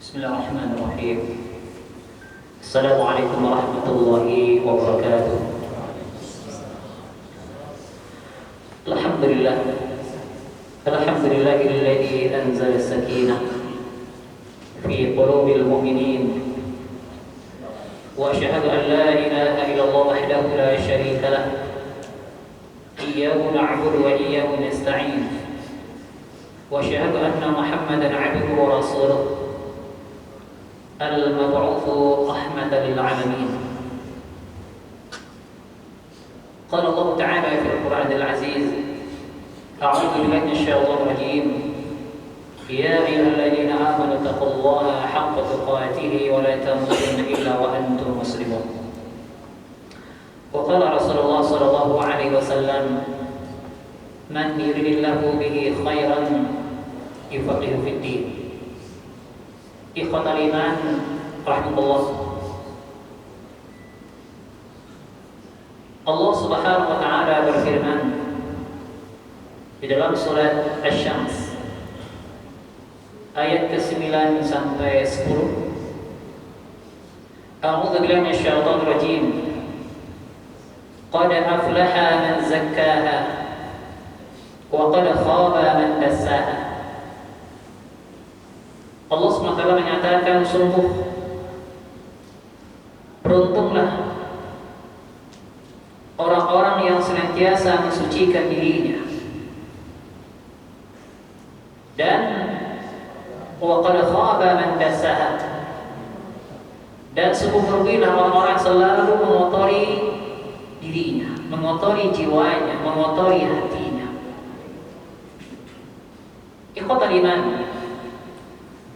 Bismillahirrahmanirrahim. Assalamualaikum warahmatullahi wabarakatuh. Alhamdulillah. Alhamdulillahilladzi anzala as-sakinah fi qulubil mu'minin. Wa asyhadu an la ilaha illallah wahdahu la syarika lah. Iyyahu na'budu wa iyyahu nasta'in. Wa asyhadu anna Muhammadan 'abduhu wa rasuluh. المبعوث رحمة للعالمين. قال الله تعالى في القرآن العزيز: أعوذ بالله من الشيطان الرجيم. يا أيها الذين آمنوا اتقوا الله حق تقاته ولا تموتن إلا وأنتم مسلمون. وقال رسول الله صلى الله عليه وسلم: من يرد الله به خيرا يفقهه في الدين. Ikhwatal iman rahmatullah. Allah Subhanahu wa taala berfirman di dalam surat Asy-Syams ayat ke-9 sampai 10. A'udzu billahi minasyaitonir rajim. Qad aflaha man zakkaha wa qad khaba man dassaha. Allah SWT menyatakan, sungguh beruntunglah orang-orang yang senantiasa mensucikan dirinya, dan wa qad khaba man dassaha, dan sungguh merugilah orang-orang selalu mengotori dirinya, mengotori jiwanya, mengotori hatinya. Ikhwatal iman,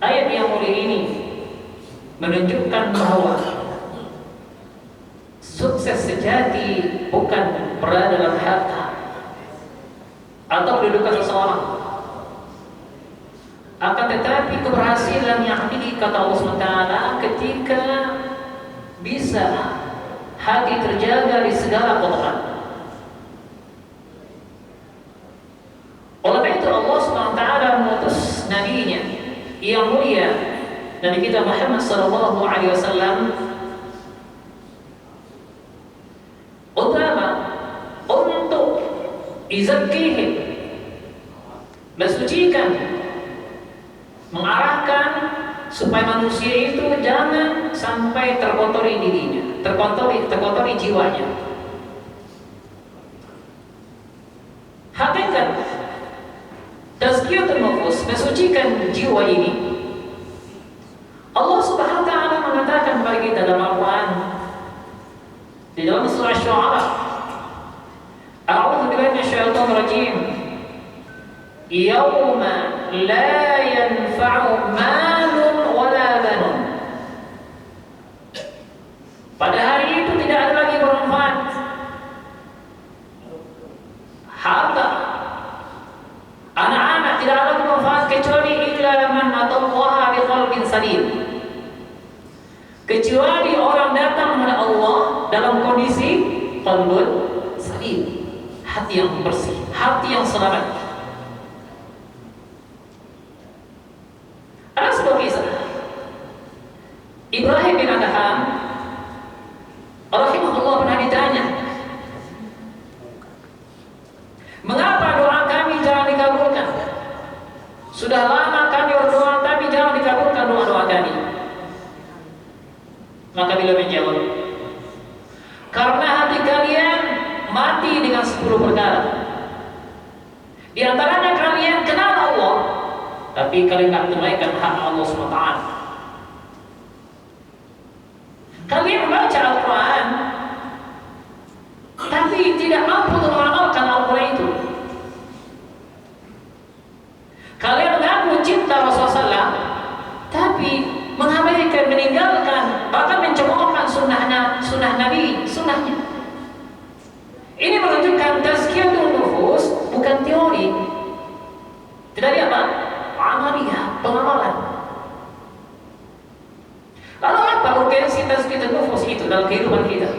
ayat yang mulia ini menunjukkan bahwa sukses sejati bukan berada dalam harta atau kedudukan seseorang, akan tetapi keberhasilan yang hakiki kata Allah SWT ketika bisa hati terjaga di segala kotoran. Oleh itu Allah SWT mengutus nabinya yang mulia, Nabi kita Muhammad sallallahu alaihi wasallam, utama untuk izakihim, mensucikan, mengarahkan supaya manusia itu jangan sampai terkotori dirinya, terkotori jiwanya. Hakikat tazkiyatun nufus, mensucikan jiwa ini, Allah Subhanahu wa taala mengatakan kepada kita dalam Al-Qur'an di dalam surah Asy-Syu'ara, A'udzu billahi minasyaitonir rajim. Yauma la yanfa'u malun wala banun. Pada hari itu tidak ada lagi bermanfaat harta, anak-anak, tidak ada bermanfaat kecuali illa man atallaha biqalbin salim, kecuali orang datang kepada Allah dalam kondisi qalbun salim, hati yang bersih, hati yang selamat. Ada sebuah kisah Ibrahim bin Adham rahimahullah pernah ditanya, mengapa doa kami jangan dikabulkan? Sudah lama kami berdoa tapi jangan dikabulkan doa-doa kami. Maka beliau menjawab, karena hati kalian mati dengan 10 perkara. Di antaranya kalian kenal Allah, tapi kalian tidak tunaikan hak Allah SWT. Kalian membaca Al-Quran, tapi tidak mampu untuk mengamalkan Al-Quran itu. Kalian mengaku cinta Rasulullah SAW, tapi mengabaikan, meninggalkan, bahkan mencemoohkan sunnah Nabi, sunnahnya. Ini menunjukkan tazkiyatun nufus bukan teori, tetapi apa? Amaliyah, pengamalan. Lalu apa urgensi tazkiyatun nufus itu dalam kehidupan kita?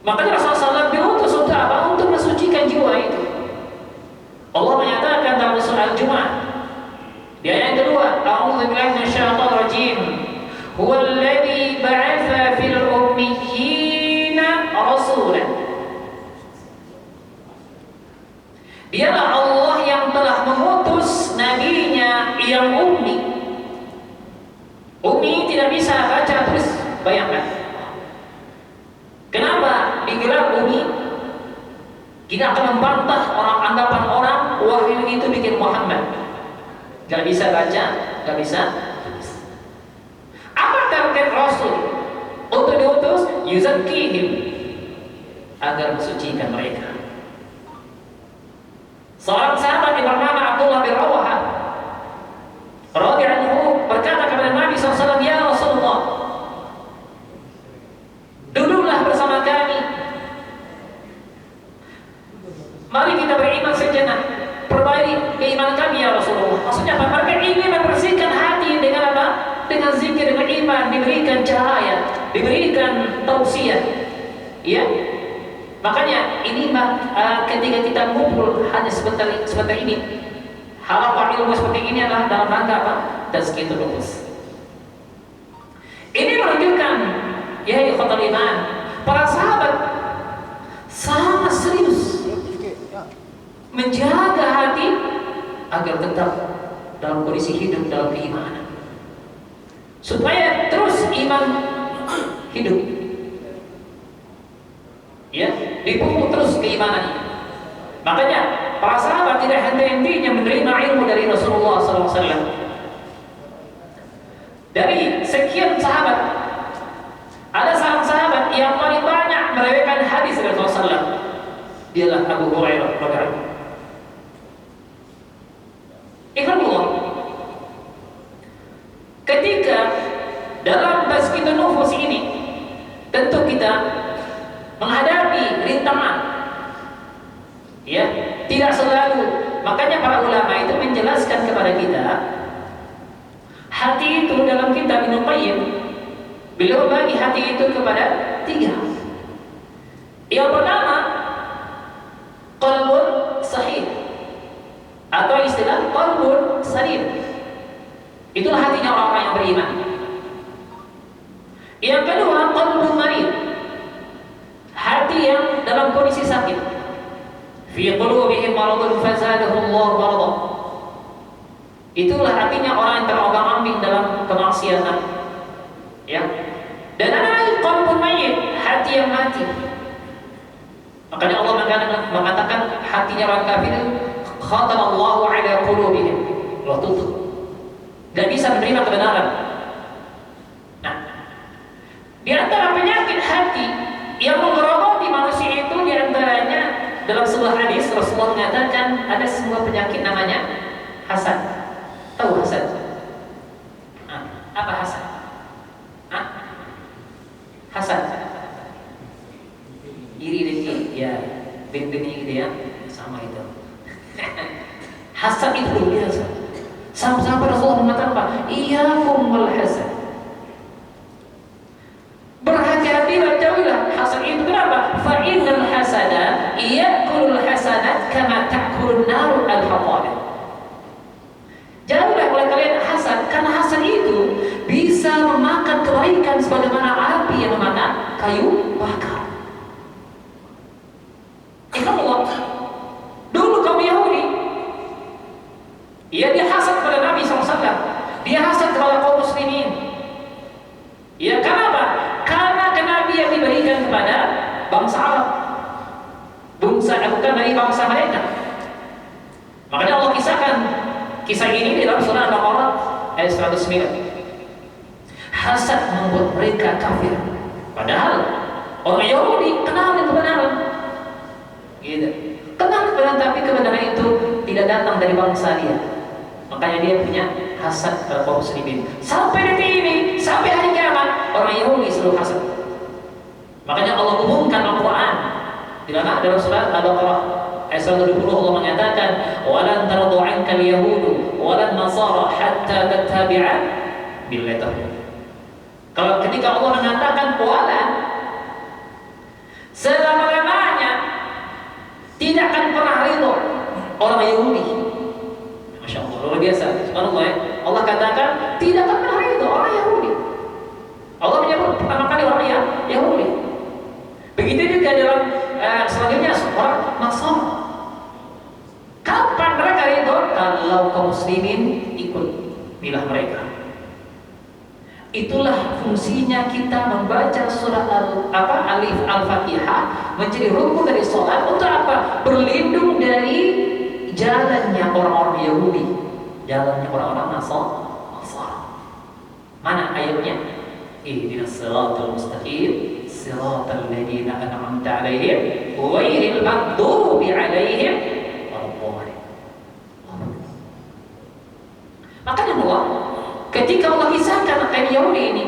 Makanya Rasulullah SAW diutus Dialah Allah yang telah mengutus nabinya yang ummi. Ummi tidak bisa baca tulis, bayangkan. Kenapa digelar ummi? Kita akan membantah anggapan orang wahyu itu bikin Muhammad gak bisa baca, gak bisa tulis. Apa target Rasul untuk diutus? Yuzakkihim, agar mensucikan mereka. Seorang sahabat yang bernama Abdullah bin Rawahah radhiyallahu anhu berkata kepada Nabi SAW, "Ya Rasulullah, duduklah bersama kami. Mari kita beriman sejenak. Perbaiki keimanan kami ya Rasulullah." Maksudnya apa? Mereka ingin membersihkan hati dengan apa? Dengan zikir, dengan iman, diberikan cahaya, diberikan tausiah. Ya. Makanya ini ketika kita ngumpul hanya sebentar ini, halaqah ilmu seperti ini adalah dalam rangka apa? Tazkiyatun nufus. Ini menunjukkan ya ikhwatul iman, para sahabat sangat serius menjaga hati agar tetap dalam kondisi hidup dalam keimanan, supaya terus iman hidup. Ya, dipupuk terus keimanannya. Makanya para sahabat tidak henti-hentinya menerima ilmu dari Rasulullah SAW. Dari sekian sahabat, ada seorang sahabat yang paling banyak meriwayatkan hadis dari Rasulullah SAW. Dialah Abu Hurairah radhiyallahu anhu. Ikhwanullah, ketika dalam tazkiyatun nufus ini, tentu kita menghadapi rintangan, ya, tidak selalu. Makanya para ulama itu menjelaskan kepada kita, hati itu dalam kitab Ibnu Qayyim, beliau bagi hati itu kepada 3. Yang pertama, qalbun sahih, atau istilah qalbun salim. Itulah hatinya orang-orang yang beriman. Yang kedua, qalbun marid, hati yang dalam kondisi sakit. Fi qulubihim maradun fazadahullahu marada. Itulah hatinya orang yang terombang-ambing dalam kemaksiatan. Ya. Dan ada lagi qalbun mayyit, hati yang mati. Makanya Allah mengatakan hatinya orang kafir, khatamallahu ala qulubihim. Allah tutup. Gak bisa menerima kebenaran. Nah, di antara penyakit hati yang menggerogoti manusia itu, di antaranya dalam sebuah hadis Rasulullah mengatakan ada sebuah penyakit namanya hasad. Tahu hasad? Apa hasad? Hasad. Iri dengki, ya, ben-bennya gitu ya, sama itu. Hasad itu luar biasa. Sampai Rasulullah mengatakan apa? Iyyakum wal hasad. Berhati-hatilah, jauhilah hasad itu. Kenapa? Fa innal hasada ya'kulul hasanat kama ta'kulun naru al-hatab. Jauhlah oleh kalian hasad, karena hasad itu bisa memakan kebaikan sebagaimana api yang memakan kayu bakar. Ikhwanullah, dulu kaum Yahudi, dia hasad kepada Nabi SAW, dia hasad kepada kaum muslimin. Ya, kenapa? Karena kenabian diberikan kepada bangsa Arab, bukan dari bangsa mereka. Makanya Allah kisahkan kisah ini di dalam surah Al-Baqarah ayat 109. Hasad membuat mereka kafir, padahal orang Yahudi kenal dengan kebenaran. Gitu. Kenal kebenaran, tapi kebenaran itu tidak datang dari bangsa dia. Makanya dia punya hasad pada kaum muslimin. Sampai detik ini, sampai hari kiamat, orang Yahudi selalu hasad. Makanya Allah umumkan Al-Quran di dalam surah Al-Baqarah ayat 120, Allah mengatakan, "Walan tardu 'anka al-yahudu walan nasara hatta tattabi'a millatahum." Kalau ketika Allah mengatakan walan, selama-lamanya tidak akan pernah ridho orang Yahudi. Masya Allah, luar biasa. Subhanallah ya. Allah katakan tidak akan pernah ridho orang Yahudi. Allah menyebut pertama kali orang Yahudi. Begitu juga dalam selanjutnya orang Nasara. kaum muslimin ikut milah mereka. Itulah fungsinya kita membaca surah Alif Al-Fatihah menjadi rukun dari sholat untuk apa? Berlindung dari jalannya orang-orang Yahudi, jalannya orang-orang Nasara. Mana ayatnya? Ihdinas siratal mustaqim, siratal ladzina an'amta 'alaihim ghairil maghdubi 'alaihim waladdallin. Makanya Allah, ketika Allah kisahkan kaum Yahudi ini,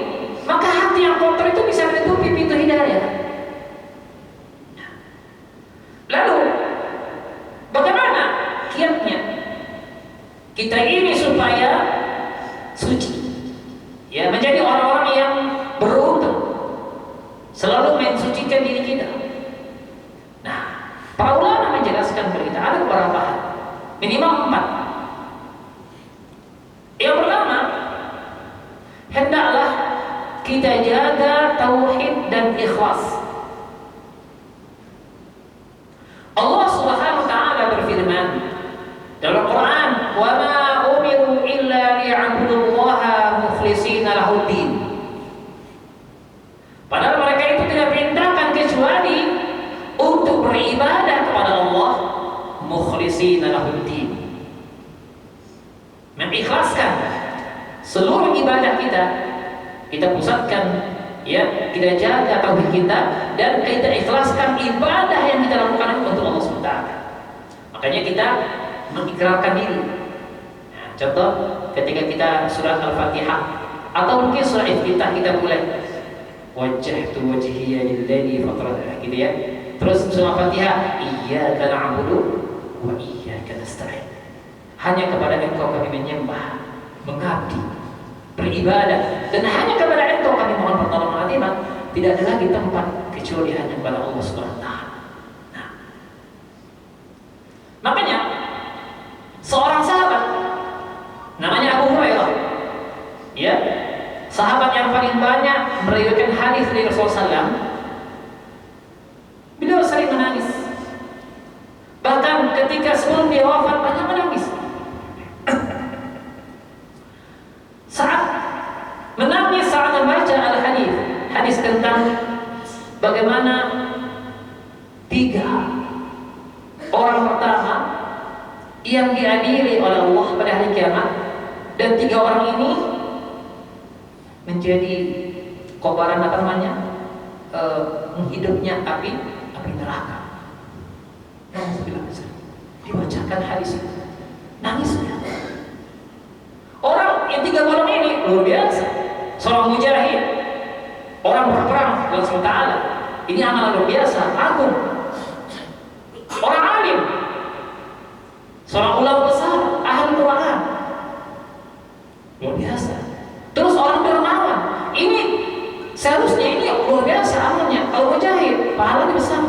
maka hati yang kotor itu bisa menutupi pintu hidayah. Lalu bagaimana kiatnya kita ini supaya suci, ya, menjadi orang-orang yang beruntung, selalu mensucikan diri kita. Nah, para ulama menjelaskan kepada kita ada beberapa hal, minimal 4. Yang pertama, hendaklah kita jaga tauhid dan ikhlas. Allah Subhanahu wa taala berfirman dalam Quran, "Wa ma umiru illa liya'budullaha mukhlishina lahuddin." Padahal mereka itu tidak diperintahkan kecuali untuk beribadah kepada Allah mukhlishina lahuddin. Mengikhlaskan seluruh ibadah kita pusatkan, ya, kita jaga tauhid kita dan kita ikhlaskan ibadah yang kita lakukan untuk Allah SWT. Makanya kita mengikrarkan diri. Nah, contoh ketika kita surat Al-Fatihah atau mungkin surah Iftitah kita mulai wajjahtu wajhiya lilladzi fatara, gitu ya. Terus surah Fatihah, iyyaka na'budu wa iyyaka nasta'in. Hanya kepada Engkau kami menyembah, mengabdi, beribadah, dan hanya kepada Engkau kami mohon pertolongan. Tidak ada lagi tempat kecuali hanya kepada Allah Subhanahu wa taala. Nah, makanya seorang sahabat namanya Abu Hurairah, ya, sahabat yang paling banyak meriwayatkan hadis dari Rasulullah SAW. Beliau sering menangis. Bahkan ketika sebelum dia wafat banyak menangis. Saat menangis saat membaca hadis tentang bagaimana 3 orang pertama yang diadili oleh Allah pada hari kiamat, dan 3 orang ini menjadi kobaran menghidupnya api neraka. Dibacakan hadis itu, nangisnya. Orang yang 3 orang ini luar biasa. Seorang mujahid, orang berperang dengan Allah Ta'ala. Ini amalan luar biasa, agung. Orang alim, seorang ulama besar, ahli Quran, luar biasa. Terus orang dermawan, ini seharusnya ini luar biasa amalnya. Kalau mujahid, pahalanya besar.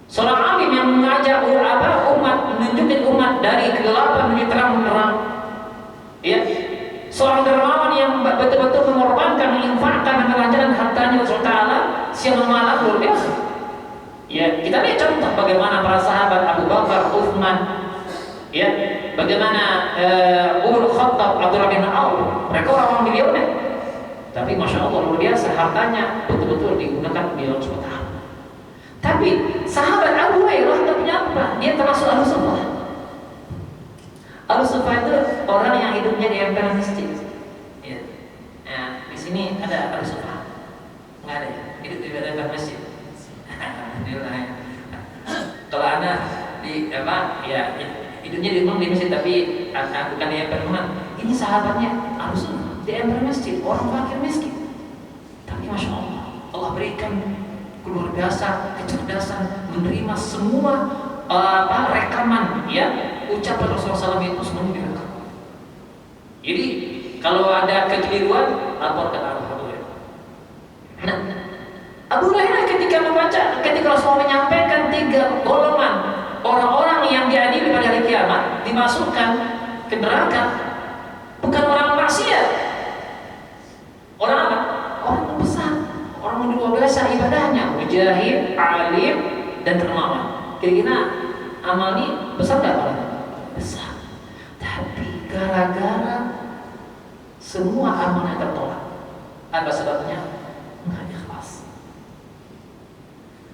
Seorang alim yang mengajak umat, menunjukkan umat dari kegelapan menuju terang-terang. Ya, seorang dermawan yang betul-betul mengorbankan, menginfakkan, mengelancarkan hartanya untuk Ta'ala siang dan malam, luar biasa. Ya, kita lihat contoh bagaimana para sahabat Abu Bakar, Uthman, ya, bagaimana Umar Khattab, Abdullah bin Auf, mereka orang-orang milioner, tapi masya Allah luar biasa hartanya betul-betul digunakan di dalam SWT. Tapi sahabat Abu Hurairah ternyata dia termasuk Ahlussunnah. Ahlussunnah itu orang yang hidupnya di emperan masjid. Ya. Nah, di sini ada Ahlussunnah. Enggak ada, hidup di emperan masjid. Kalau anak di ya hidupnya di masjid tapi bukan di emperan. Ini sahabatnya Ahlussunnah di emperan masjid, orang fakir miskin. Tapi masya Allah berikan luar biasa kecerdasan menerima semua rekaman, ya, ucapan Rasulullah SAW itu semua direkam. Jadi kalau ada kekeliruan, laporkan Abu Hurairah. Nah, Abu Hurairah ketika Rasulullah menyampaikan 3 golongan orang-orang yang diadili pada hari kiamat dimasukkan ke neraka, bukan orang maksiat, orang apa? Orang yang besar, orang yang luar biasa ibadahnya, mujahid, alim, dan dermawan. Kira-kira amal ini besar nggak? Besar. gara-gara semua amanah tertolak. Apa sebabnya? Nggak ikhlas.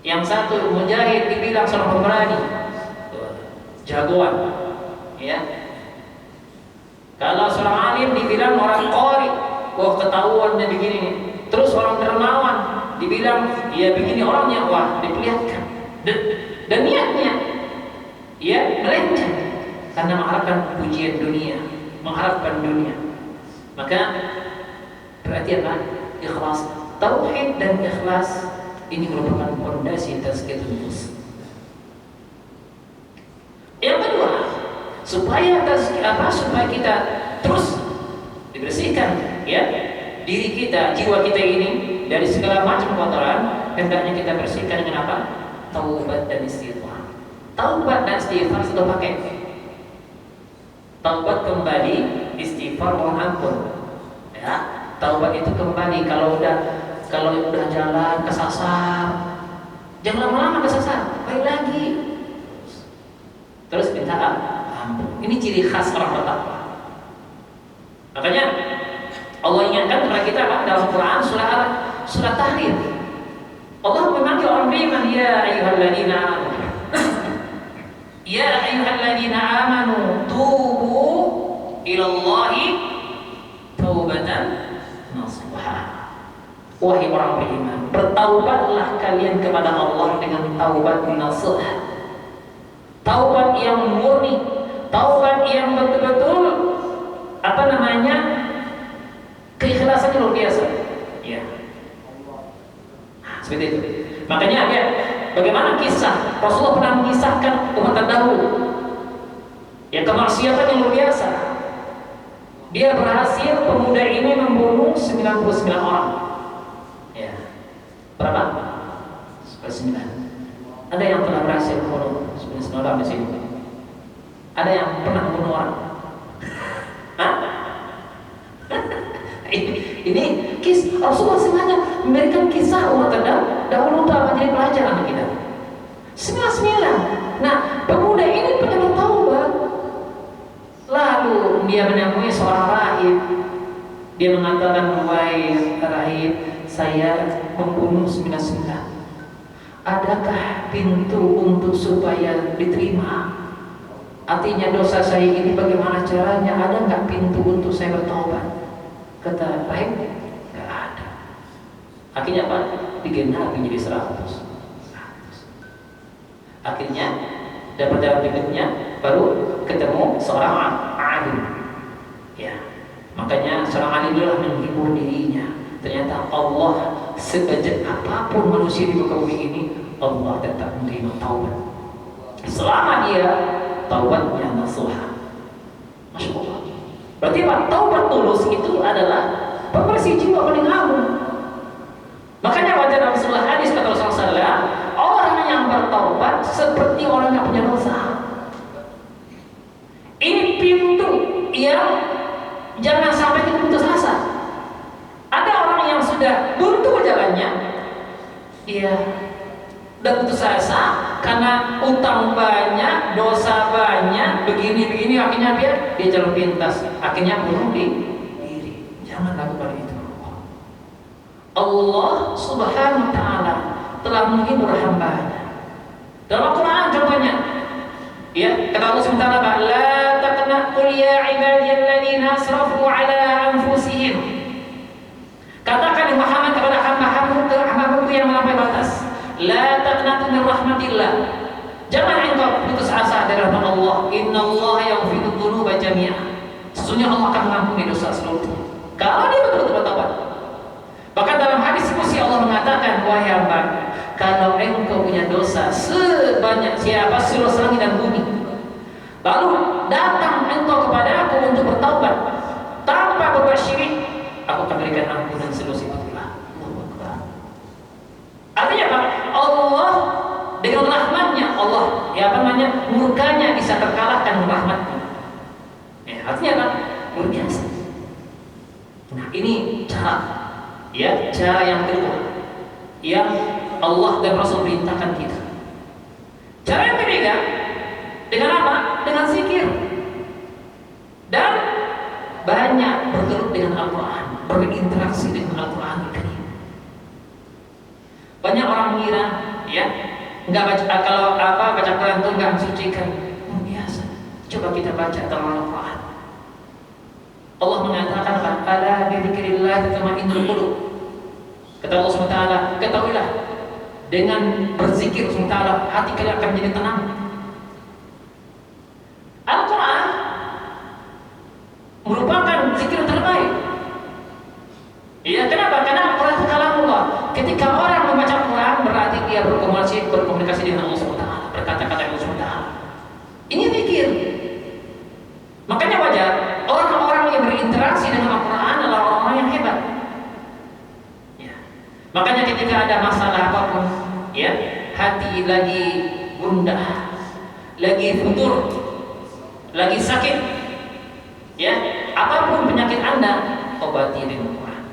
Yang satu mujahid dibilang seorang pemberani, jagoan, ya. Kalau seorang alim dibilang orang qari, wah ketahuan dia begini. Terus orang dermawan dibilang dia begini orangnya, wah diperlihatkan. Dan niatnya, ya melenceng karena mengharapkan pujian dunia, mengharapkan dunia. Maka berarti apa? Ikhlas. Tauhid dan ikhlas ini merupakan fondasi tazkiyatun nufus. Yang kedua, supaya kita terus dibersihkan, ya, diri kita, jiwa kita ini dari segala macam kotoran, hendaknya kita bersihkan dengan apa? Taubat dan istighfar. Taubat dan istighfar sudah pakai. Taubat kembali, istighfar mohon ampun. Ya, taubat itu kembali kalau udah jalan kesasar, jangan lama-lama kesasar, balik lagi. Terus minta ampun. Ini ciri khas orang bertakwa. Makanya Allah ingatkan kepada kita dalam Quran surah Tahrim. Allah memanggil orang beriman, ya ayyuhalladzina amanu. Ya ayyuhalladzina amanu tubu ilallahi taubatan nasuha. Wahai orang beriman, bertaubatlah kalian kepada Allah dengan taubat nasuh. Taubat yang murni, taubat yang betul-betul keikhlasannya luar biasa. Ya. Seperti itu. Makanya ya, bagaimana kisah Rasulullah pernah mengisahkan umat terdahulu yang kemaksiatan yang luar biasa. Dia berhasil, pemuda ini membunuh 99 orang. Ya. Berapa? 99. Ada yang pernah berhasil membunuh 99 orang di sini? Ada yang pernah membunuh orang? Hah? Ini Rasulullah sengaja memberikan kisah umat terdahulu untuk apa, jadi pelajaran kita. 99. Nah, pemuda ini punya bertaubat. Lalu dia menemui seorang rahib. Dia mengatakan, wahai rahib, saya membunuh 99. Adakah pintu untuk supaya diterima? Artinya dosa saya ini bagaimana caranya? Ada nggak pintu untuk saya bertaubat? Kata rahib, nggak ada. Akhirnya apa? Digenapi jadi 100. Akhirnya dapat dalam berikutnya baru ketemu seorang alim. Ya, makanya seorang alim adalah menghibur dirinya. Ternyata Allah sebejat apapun manusia di muka bumi ini, Allah tetap menerima taubat selama dia taubatnya nasuha. Masya Allah. Berarti apa? Taubat tulus itu adalah pembersih jiwa paling agung. Makanya wajar dalam sebuah hadis kata Rasulullah SAW, orang yang bertaubat seperti orang yang punya dosa. Ini pintu yang jangan sampai kita putus asa. Ada orang yang sudah buntu jalannya, dia udah putus asa karena utang banyak, dosa banyak, begini, akhirnya dia jalur pintas, akhirnya bunuh diri. Jangan lakukan itu. Allah Subhanahu wa Ta'ala telah menghibur hamba-Nya. Dalam Al-Quran contohnya, ya, kata Allah Subhanahu wa Ta'ala, la taqnatu ya ibadiyalladzina asrafu ala anfusihim. Katakan Muhammad kepada hamba-hambaku yang melampaui batas, la taqnatu min rahmatillah. Jangan engkau putus asa dari rahmat Allah. Innallaha yaghfiru dzunuba jami'a. Sesungguhnya Allah akan mengampuni dosa seluruhnya kalau dia betul-betul bertobat. Bahkan dalam hadis kursi Allah mengatakan, wahai hamba, kalau engkau punya dosa sebanyak siapa seluruh langit dan bumi, lalu datang engkau kepada aku untuk bertaubat tanpa berbuat syirik, aku akan berikan ampunan seluruh itu pula. Artinya apa? Allah dengan rahmatnya, Allah murkanya bisa terkalahkan dengan rahmatnya. Ya, artinya apa? Luar biasa. Nah, ini cara yang kedua yang Allah dan Rasul perintahkan kita. Cara yang ketiga dengan apa? Dengan zikir. Dan banyak bergelut dengan Al-Quran, berinteraksi dengan Al-Quran. Banyak orang mengira, ya, nggak baca, kalau baca Quran itu nggak mensucikan. Biasa. Coba kita baca dalam Al-Quran. Allah mengatakan, "Ala bi dzikrillah tatma'innul qulub." Kata Allah SWT, ketahuilah, dengan berzikir SWT hati kalian akan menjadi tenang. Al-Quran merupakan zikir terbaik. Iya, kenapa? Karena Al-Quran itu kalamullah. Ketika orang membaca Al-Quran berarti dia berkomunikasi dengan Allah SWT, berkata-kata dengan Allah SWT. Ini zikir. Makanya wajar orang-orang yang berinteraksi dengan Al-Quran adalah orang-orang yang hebat. Ya. Makanya ketika ada masalah apapun, ya, hati lagi gundah, lagi futur, lagi sakit, ya, apapun penyakit Anda, obati dengan Al-Quran.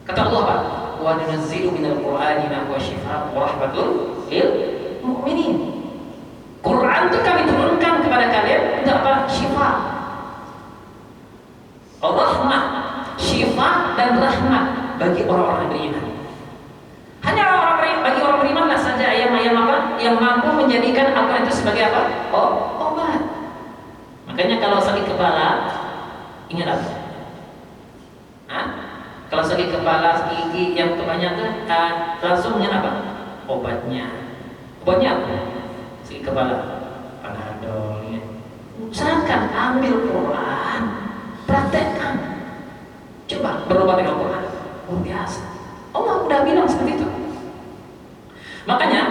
Kata Allah, Pak, wa nunazzilu minal Qur'ani ma huwa shifaa'un wa rahmatun lil mu'minin. Quran itu kami turunkan kepada kalian untuk apa? Syifa, rahmah, syifa dan rahmat bagi orang-orang yang beriman. Hanya bagi orang beriman lah saja yang mampu menjadikan Al-Quran itu sebagai apa? Obat. Makanya kalau sakit kepala, ingat apa? Kalau sakit kepala, gigi yang kebanyakan langsung ingat apa? Obatnya. Obatnya apa? Sakit kepala, Panadol. Ya. Usahakan ambil Quran, praktekkan. Coba berobat dengan Quran. Luar biasa. Allah udah bilang seperti itu. Makanya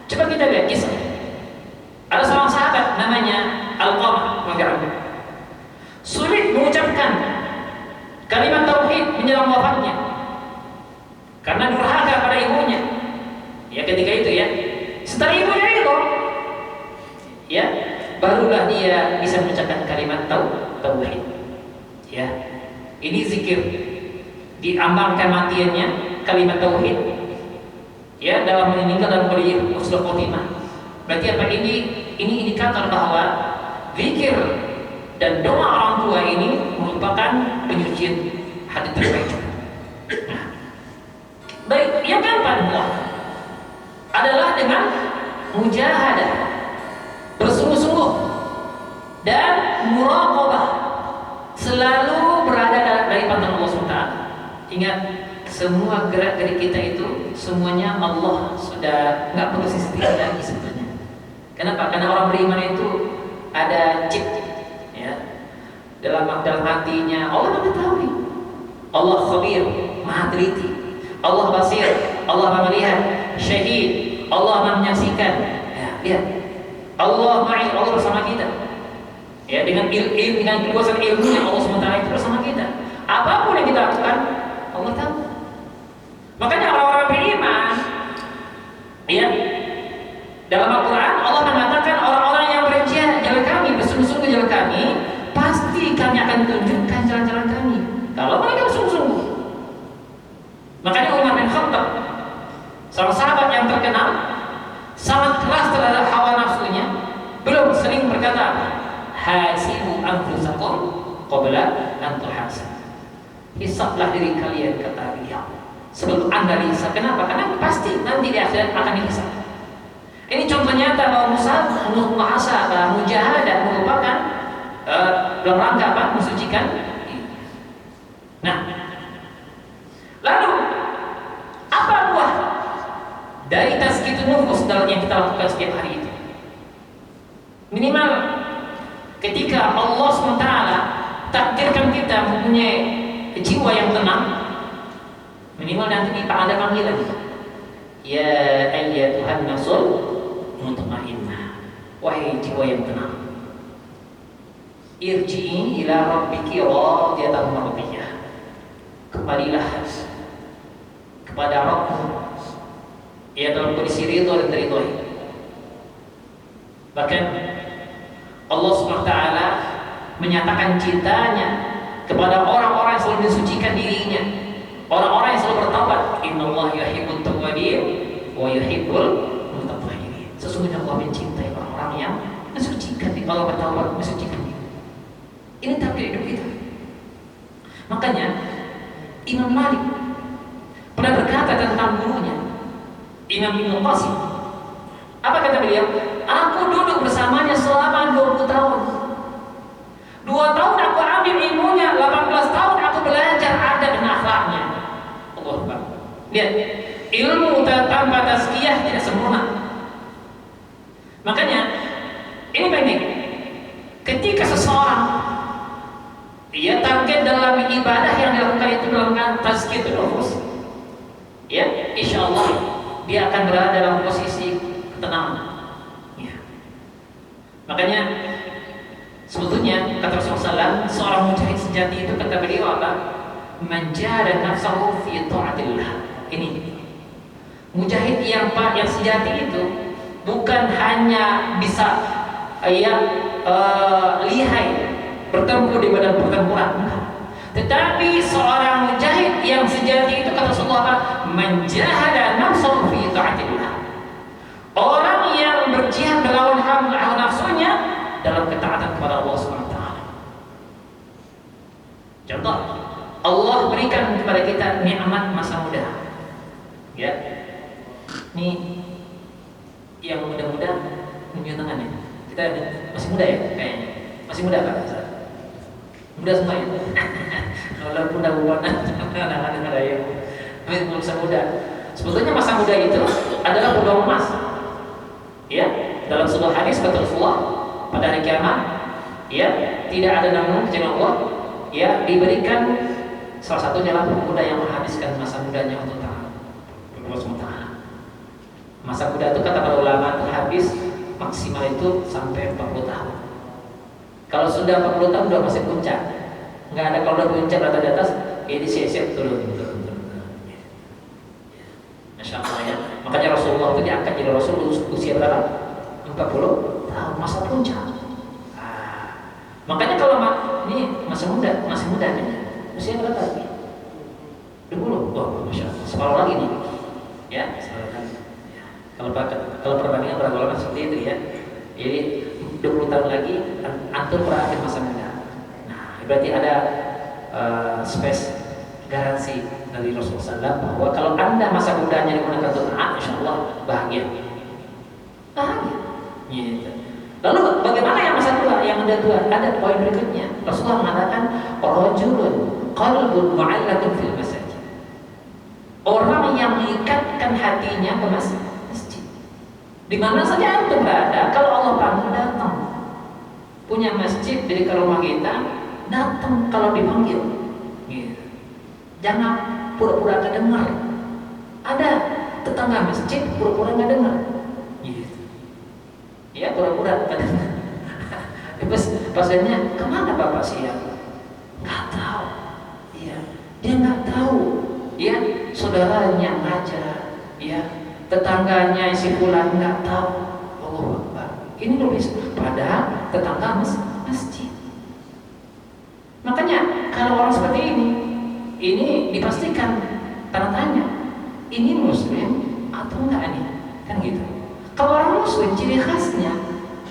coba kita lihat kisah. Ada seorang sahabat namanya Al-Qamah radhiyallahu. Sulit mengucapkan kalimat tauhid menjelang wafatnya karena durhaka pada ibunya. Ya, ketika itu ya, setelah ibunya itu, ya, barulah dia bisa mengucapkan kalimat tauhid. Ya, ini zikir diamalkan matiannya kalimat tauhid. Ya, dalam meninggal dan beri husnul khotimah. Berarti apa ini indikator bahwa zikir dan doa orang tua ini merupakan penyucian hati terbaik. Baik, yang keempat adalah dengan mujahadah, bersungguh-sungguh dan muraqabah, selalu berada dari pantauan Allah SWT. Ingat, semua gerak-gerik kita itu semuanya Allah sudah nggak perlu CCTV lagi sebenarnya. Kenapa? Karena orang beriman itu ada chip, ya, dalam hatinya. Allah mengetahui. Allah khabir, maha teliti. Allah basir, Allah maha melihat. Syahid, Allah maha menyaksikan. Ya, lihat. Allah ma'i, Allah bersama kita. Ya, dengan ilmu, dengan kekuasaan ilmunya Allah SWT itu bersama kita. Apapun yang kita lakukan, Allah tahu. Makanya orang-orang beriman, ya, dalam Al-Quran Allah mengatakan orang-orang yang jalan kami, bersungguh-sungguh jalan kami, pasti kami akan tunjukkan jalan-jalan kami. Kalau mereka bersungguh-sungguh. Makanya Umar bin Khattab, seorang sahabat yang terkenal, sangat keras terhadap hawa nafsunya, belum sering berkata, hasibu anfusakum qabla an tuhasab. Hisablah diri kalian, kata beliau, sebelum Anda dihisab. Kenapa? Karena pasti nanti di akhirat akan dihisab. Ini contoh nyata bahwa muhasabah, mujahadah merupakan dalam rangka apa? Mensucikan. Nah, lalu apa buah dari tazkiyatun nufus dalam yang kita lakukan setiap hari itu? Minimal ketika Allah SWT takdirkan kita mempunyai jiwa yang tenang, minimal nanti ada panggilan, ya ayyatuhan nasul mutmainnah, wahai jiwa yang tenang, irji'i ila rabbiki radiyatan mardiyah, kembalilah kepada Rabbmu, ia dalam kondisi ridho dan teridhoi. Bahkan Allah SWT menyatakan cintanya kepada orang-orang yang selalu mensucikan dirinya, orang-orang yang selalu bertaubat. Innallaha yuhibbut tawwabin wa yuhibbul mutatahhirin. Sesungguhnya Allah mencintai orang-orang yang mensucikan diri, Allah bertaubat mensucikan diri. Ini takdir hidup kita. Makanya Imam Malik pernah berkata tentang gurunya Imam Ibnu Qasim. Apa kata beliau? Aku duduk bersamanya selama 20 tahun. 2 tahun aku ambil ilmunya, 18 tahun aku belajar adab dan akhlaknya. Allah Akbar. Lihat, ilmu tanpa tazkiyah tidak sempurna. Makanya ini penting. Ketika seseorang ia target dalam ibadah yang dilakukan itu dalam tazkiyatun nufus, ya, insya Allah dia akan berada dalam posisi ketenangan. Ya. Makanya sebetulnya kata Rasulullah SAW, seorang mujahid sejati itu kata beliau apa? Menjahada nafsahu fi ta'atillah. Ini mujahid yang sejati itu bukan hanya bisa lihai bertempur di badan pertempuran, tetapi seorang mujahid yang sejati itu kata Rasulullah, menjahada nafsahu fi ta'atillah. Orang yang berjihad melawan hawa nafsunya dalam ketaatan kepada Allah SWT. Contoh, Allah berikan kepada kita nikmat masa muda. Ya, ini yang muda-muda tunjuk tangannya. Kita masih muda ya, kayaknya. Masih muda Pak? Muda semua ya. Kalau muda-muda anak-anak ada yang masa muda. Sebetulnya masa muda itu adalah peluang emas. Ya, dalam sebuah hadis kata Rasulullah, pada hari kiamat, ya, tidak ada namun kecuali Allah, ya, diberikan salah satunya adalah pemuda yang menghabiskan masa mudanya untuk taat Allah SWT. Masa muda itu kata para ulama itu habis maksimal itu sampai 40 tahun. Kalau sudah 40 tahun sudah masih puncak. Enggak ada kalau udah puncak atau di atas, ini siap-siap turun. Masya Allah ya. Makanya Rasulullah itu diangkat jadi Rasul usia berapa? 40 tahun, masa puncak. Makanya kalau ini masih muda nih. Usia berapa lagi? 20. Wah, Masya Allah. Separuh lagi nih. Ya, separuh lagi. Ya. Kalau perbandingan para ulama seperti itu ya. Jadi 20 tahun lagi antum berakhir masa muda. Nah, berarti ada space garansi dari Rasulullah SAW bahwa kalau anda masa mudanya digunakan untuk taat, insya Allah bahagia. Gitu. Lalu bagaimana yang masa tua, yang udah tua? Ada poin berikutnya. Rasulullah mengatakan, rajulun qalbun mu'allaqun fil masajid. Orang yang mengikatkan hatinya ke masjid. Di mana saja antum berada, kalau Allah panggil datang. Punya masjid dari ke rumah kita, datang kalau dipanggil. Gitu. Jangan pura-pura gak dengar. Ada tetangga masjid pura-pura gak dengar. Gitu. Ya pura-pura gak dengar. Pasiennya kemana bapak siang? Gak tahu. Ya, dia gak tahu. Ya, saudaranya ngajar. Ya, tetangganya si fulan gak tahu. Allah Akbar. Ini lebih padahal tetangga masjid. Makanya kalau orang seperti ini dipastikan tanda tanya, ini muslim atau enggak nih, kan gitu. Kalau orang muslim ciri khasnya,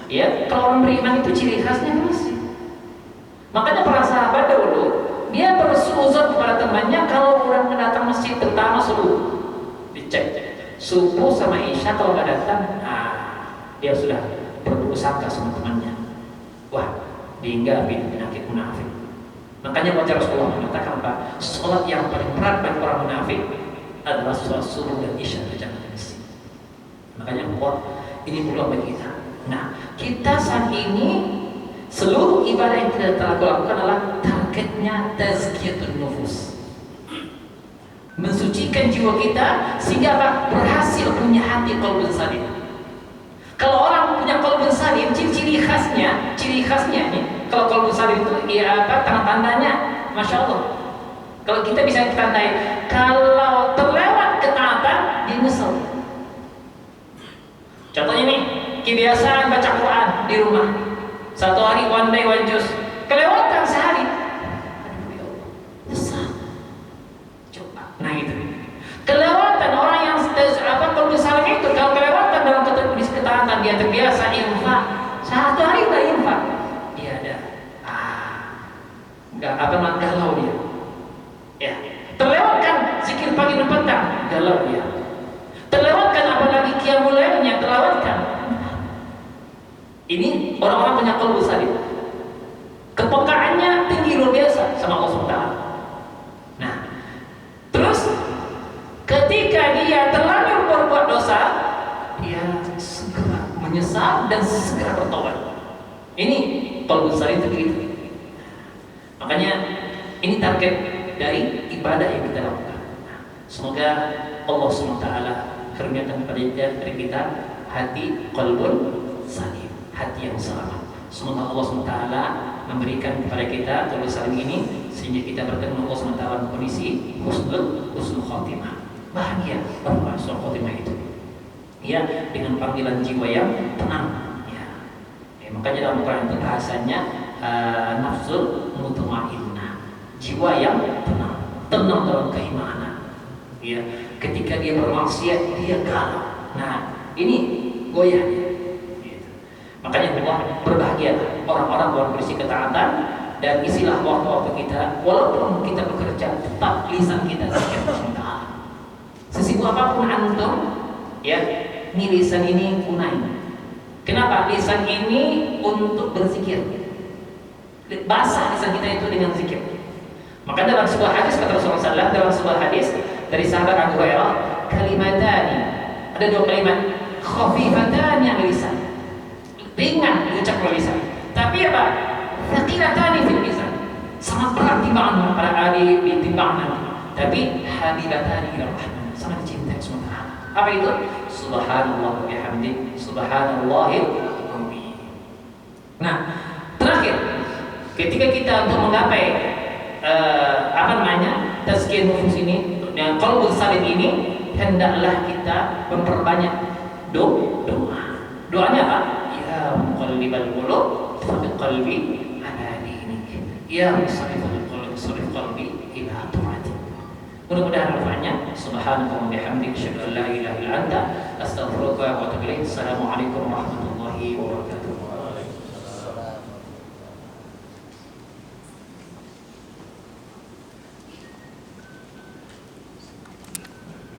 ya, kalau orang beriman itu ciri khasnya masjid. Makanya para sahabat dahulu dia bersuzon kepada temannya kalau orang datang masjid terutama subuh, dicek subuh sama isya kalau nggak datang, dia sudah berburuk sangka sama temannya. Wah, dia penyakit munafik. Makanya baca Rasulullah mengatakan apa? Sholat yang paling berat bagi orang munafik adalah sholat subuh dan isya berjamaah di masjid. Makanya ini peluang bagi kita. Nah, kita saat ini seluruh ibadah yang kita telah lakukan adalah targetnya tazkiyatun nufus, mensucikan jiwa kita sehingga apa? Berhasil punya hati qalbun salim. Kalau orang punya qalbun salim, ciri khasnya nih. Kalau qalbun salim itu ya apa? Tanda-tandanya, masya Allah. Kalau kita bisa tandai, kalau terlewat ketaatan, dia nyesel. Contohnya nih, kebiasaan baca Quran di rumah. Satu hari one day one juz, kelewatan sehari. Aduh ya Allah, nyesel. Coba, nah gitu. Kelewatan orang yang qalbun salim itu kalau kelewatan dalam ketaatan dia terbiasa infak. Satu hari udah infak. Dia ada galau dia. dalamnya. Terlewatkan, apalagi qiyamul lailnya terlewatkan. Ini orang-orang punya qalbu salim. Kepekaannya tinggi luar biasa sama Allah SWT. Nah, terus ketika dia terlanjur berbuat dosa, dia segera menyesal dan segera bertobat. Ini qalbu salim begitu. Makanya ini target dari ibadah yang kita lakukan. Semoga Allah SWT karuniakan kepada kita hati qalbun salim, hati yang selamat. Semoga Allah SWT memberikan kepada kita qalbun salim ini sehingga kita bertemu Allah SWT dalam kondisi husnul khatimah, bahagia pada husnul khatimah itu. Ya, dengan panggilan jiwa yang tenang. Ya, makanya dalam Quran itu bahasanya nafsul mutmainnah, jiwa yang tenang dalam keimanan. Ya, ketika dia bermaksiat dia galau. Nah, ini goyah. Gitu. Makanya Allah berbahagia orang-orang dalam kondisi ketaatan dan isilah waktu-waktu kita, walaupun kita bekerja tetap lisan kita zikir Allah. Sesibuk apapun antum, ya, ini lisan ini gunain. Kenapa? Lisan ini untuk berzikir. Basah lisan kita itu dengan zikir. Maka dalam sebuah hadis kata Rasulullah SAW, dalam sebuah hadis dari sahabat Abu Hurairah, kalimatani, ada dua kalimat, khafifatani yang lisan, ringan diucap oleh lisan, tapi apa? Thaqilatani fil lisan, sangat berat timbangan para ahli di timbangan, tapi habibatani ila rahman, sangat dicintai SWT. Apa itu? Subhanallah wa bihamdi, subhanallahil azim. Nah, terakhir, ketika kita untuk menggapai tazkiyah nufus ini, yang qalbun salim ini, hendaklah kita memperbanyak doa. Doanya apa? Ya muqallibal qulub, tsabbit qalbi ala dinik. Ya musarrifal qulub, sarrif qalbi ila ta'atik. Mudah-mudahan manfaatnya. Subhanallah wa bihamdihi, asyhadu an la ilaha illa anta, astaghfiruka wa atubu ilaik. Assalamualaikum warahmatullahi wabarakatuh.